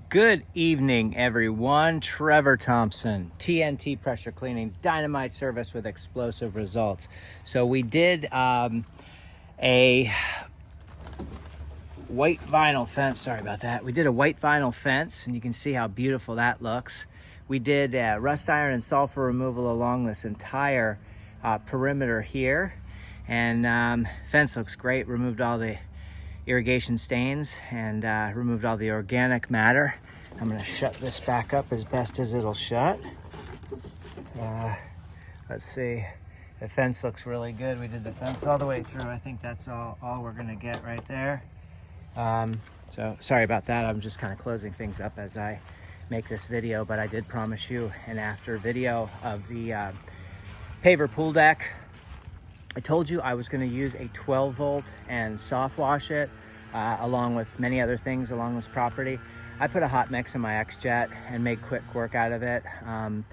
Good evening, everyone. Trevor Thompson, TNT Pressure Cleaning, dynamite service with explosive results. So we did a white vinyl fence. Sorry about that. We did a white vinyl fence, and you can see how beautiful that looks. We did rust iron and sulfur removal along this entire perimeter here, and fence looks great. Removed all the irrigation stains and removed all the organic matter. I'm going to shut this back up as best as it'll shut. Let's see. The fence looks really good. We did the fence all the way through. I think that's all we're going to get right there. So sorry about that. I'm just kind of closing things up as I make this video, but I did promise you an after video of the paver pool deck. I told you I was going to use a 12 volt and soft wash it along with many other things along this property. I put a hot mix in my XJet and made quick work out of it. I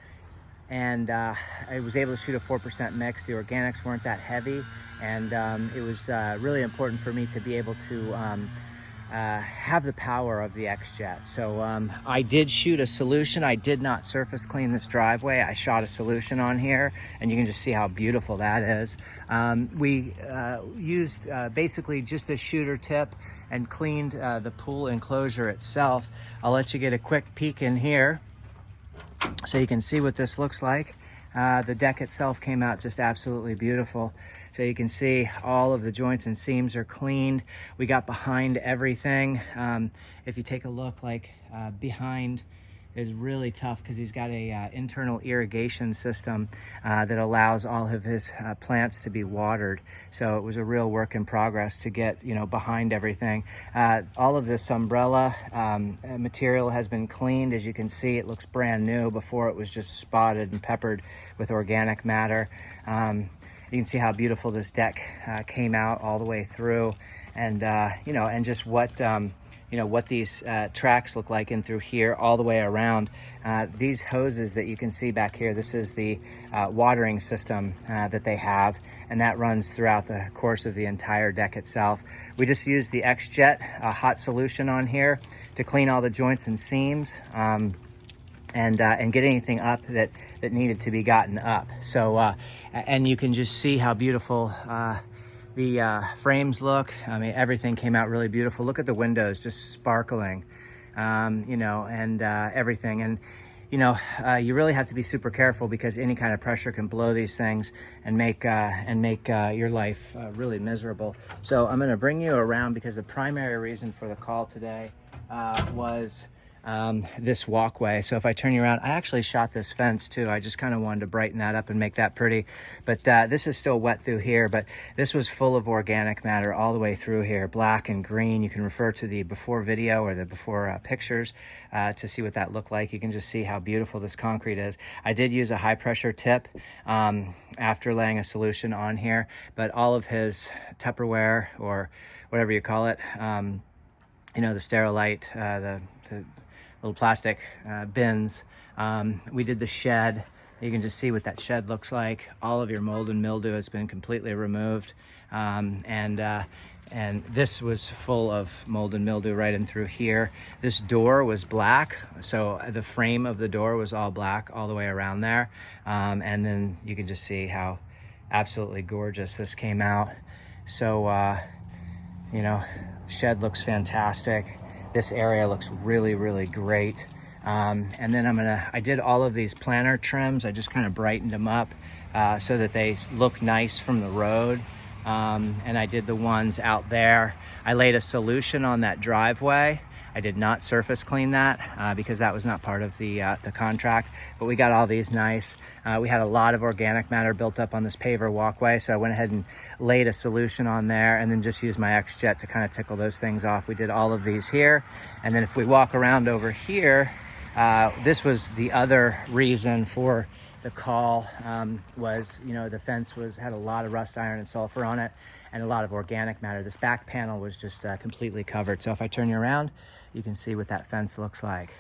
was able to shoot a 4% mix. The organics weren't that heavy, and it was really important for me to be able to have the power of the XJet. So I did shoot a solution. I did not surface clean this driveway. I shot a solution on here, and you can just see how beautiful that is. We used basically just a shooter tip and cleaned the pool enclosure itself. I'll let you get a quick peek in here so you can see what this looks like. The deck itself came out just absolutely beautiful. So you can see all of the joints and seams are cleaned. We got behind everything. If you take a look, behind is really tough because he's got a internal irrigation system that allows all of his plants to be watered. So it was a real work in progress to get behind everything. All of this umbrella material has been cleaned. As you can see, it looks brand new. Before it was just spotted and peppered with organic matter. You can see how beautiful this deck came out all the way through, and and just what these tracks look like in through here all the way around. These hoses that you can see back here, this is the watering system that they have, and that runs throughout the course of the entire deck itself. We just used the XJet hot solution on here to clean all the joints and seams. And get anything up that needed to be gotten up. So, and you can just see how beautiful the frames look. I mean, everything came out really beautiful. Look at the windows, just sparkling, and everything. And, you really have to be super careful because any kind of pressure can blow these things and make your life really miserable. So I'm gonna bring you around because the primary reason for the call today was this walkway. So if I turn you around, I actually shot this fence too. I just kind of wanted to brighten that up and make that pretty. But this is still wet through here, but this was full of organic matter all the way through here, black and green. You can refer to the before video or the before pictures to see what that looked like. You can just see how beautiful this concrete is. I did use a high pressure tip after laying a solution on here, but all of his Tupperware or whatever you call it, the Sterilite, the little plastic bins. We did the shed. You can just see what that shed looks like. All of your mold and mildew has been completely removed. And this was full of mold and mildew right in through here. This door was black, so the frame of the door was all black all the way around there. And then you can just see how absolutely gorgeous this came out. So, shed looks fantastic. This area looks really, really great. And then I did all of these planter trims. I just kind of brightened them up so that they look nice from the road. And I did the ones out there. I laid a solution on that driveway. I did not surface clean that because that was not part of the contract, but we got all these nice. We had a lot of organic matter built up on this paver walkway, so I went ahead and laid a solution on there and then just used my XJet to kind of tickle those things off. We did all of these here, and then if we walk around over here, this was the other reason for the call was, the fence had a lot of rust iron and sulfur on it and a lot of organic matter. This back panel was just completely covered. So if I turn you around, you can see what that fence looks like.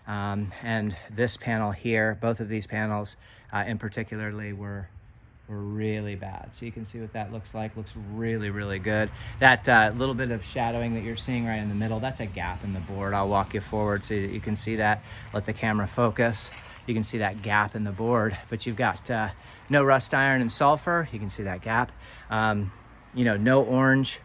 And this panel here, both of these panels in particularly were were really bad. So you can see what that looks like. Looks really, really good. That little bit of shadowing that you're seeing right in the middle, that's a gap in the board. I'll walk you forward so that you can see that. Let the camera focus. You can see that gap in the board, but you've got no rust iron and sulfur. You can see that gap. You know, no orange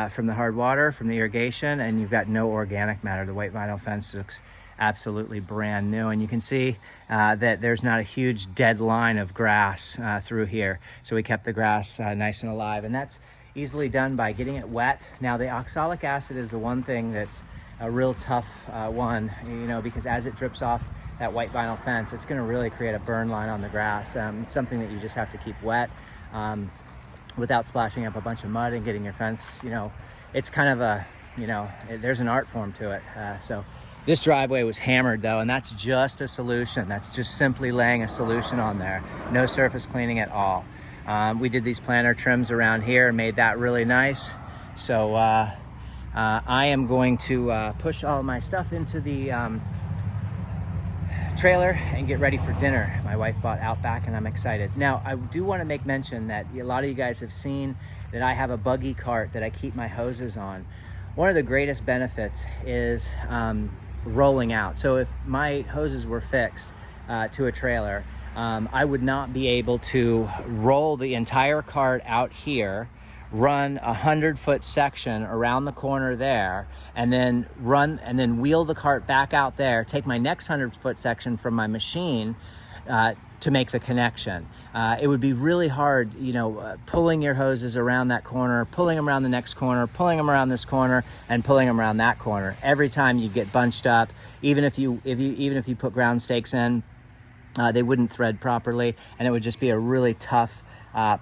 from the hard water, from the irrigation, and you've got no organic matter. The white vinyl fence looks absolutely brand new, and you can see that there's not a huge dead line of grass through here. So we kept the grass nice and alive, and that's easily done by getting it wet. Now the oxalic acid is the one thing that's a real tough one, you know, because as it drips off that white vinyl fence, it's going to really create a burn line on the grass. It's something that you just have to keep wet without splashing up a bunch of mud and getting your fence, you know, it's kind of a, you know, there's an art form to it. So this driveway was hammered though, and that's just a solution. That's just simply laying a solution on there. No surface cleaning at all. We did these planter trims around here and made that really nice. So I am going to push all my stuff into the trailer and get ready for dinner. My wife bought Outback and I'm excited. Now, I do want to make mention that a lot of you guys have seen that I have a buggy cart that I keep my hoses on. One of the greatest benefits is rolling out. So if my hoses were fixed to a trailer, I would not be able to roll the entire cart out here, run 100-foot section around the corner there, and then wheel the cart back out there, take my next 100-foot section from my machine to make the connection. It would be really hard, you know, pulling your hoses around that corner, pulling them around the next corner, pulling them around this corner, and pulling them around that corner. Every time you get bunched up, even if you put ground stakes in, they wouldn't thread properly, and it would just be a really tough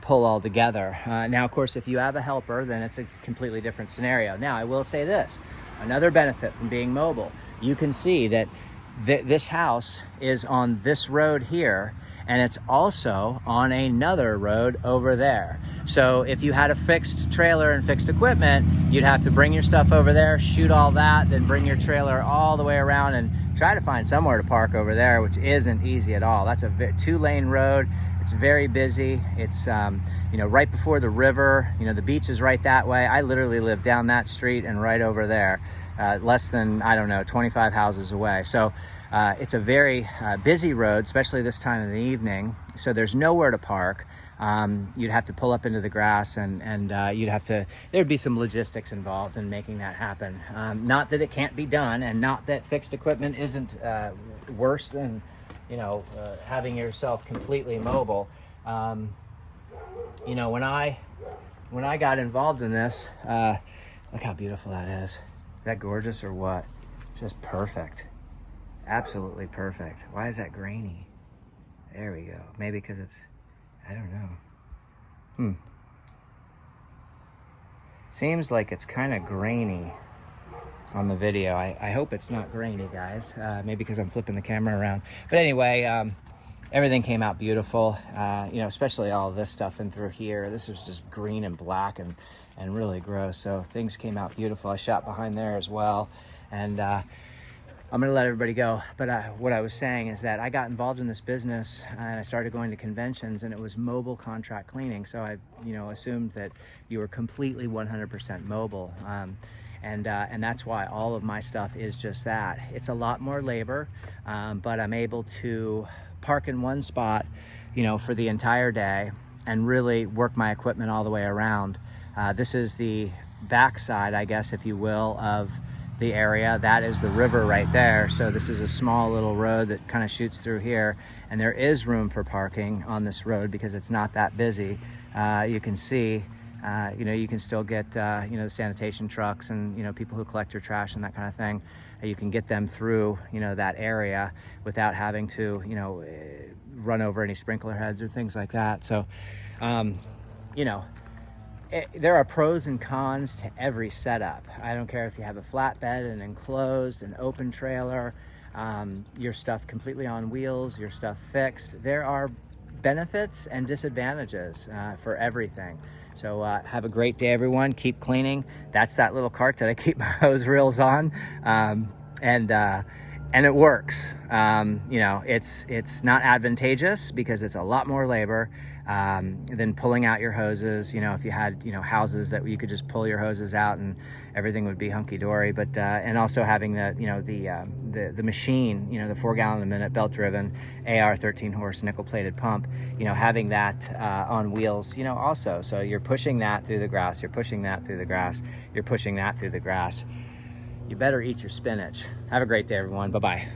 pull all together. Now, of course, if you have a helper, then it's a completely different scenario. Now, I will say this, another benefit from being mobile, you can see that this house is on this road here, and it's also on another road over there. So if you had a fixed trailer and fixed equipment, you'd have to bring your stuff over there, shoot all that, then bring your trailer all the way around and try to find somewhere to park over there, which isn't easy at all. That's a 2-lane road. It's very busy. It's you know, right before the river. You know, the beach is right that way. I literally live down that street and right over there, less than, I don't know, 25 houses away. So it's a very busy road, especially this time of the evening. So there's nowhere to park. You'd have to pull up into the grass, and there'd be some logistics involved in making that happen. Not that it can't be done, and not that fixed equipment isn't worse than, you know, having yourself completely mobile. You know, when I got involved in this, look how beautiful that is. Is that gorgeous or what? Just perfect. Absolutely perfect. Why is that grainy? There we go. Maybe because it's, I don't know. Seems like it's kind of grainy on the video. I hope it's not grainy, guys. Maybe because I'm flipping the camera around. But anyway, everything came out beautiful. You know, especially all of this stuff in through here. This was just green and black and really gross. So things came out beautiful. I shot behind there as well. And I'm gonna let everybody go, but what I was saying is that I got involved in this business and I started going to conventions, and it was mobile contract cleaning. So I, you know, assumed that you were completely 100% mobile, and that's why all of my stuff is just that. It's a lot more labor, but I'm able to park in one spot, you know, for the entire day and really work my equipment all the way around. This is the backside, I guess, if you will, of the area. That is the river right there. So this is a small little road that kind of shoots through here, and there is room for parking on this road because it's not that busy. You can see, you know, you can still get, you know, the sanitation trucks and, you know, people who collect your trash and that kind of thing. You can get them through, you know, that area without having to, you know, run over any sprinkler heads or things like that. So, you know, there are pros and cons to every setup. I don't care if you have a flatbed, an enclosed, an open trailer, your stuff completely on wheels, your stuff fixed. There are benefits and disadvantages for everything. So have a great day, everyone. Keep cleaning. That's that little cart that I keep my hose reels on. And it works. You know, it's not advantageous because it's a lot more labor, Then pulling out your hoses, you know, if you had, you know, houses that you could just pull your hoses out and everything would be hunky-dory. But and also having the, you know, the machine, you know, the 4 gallon a minute belt driven AR 13 horse nickel plated pump, you know, having that on wheels, you know, also. So you're pushing that through the grass, you're pushing that through the grass, you're pushing that through the grass. You better eat your spinach. Have a great day, everyone. Bye-bye.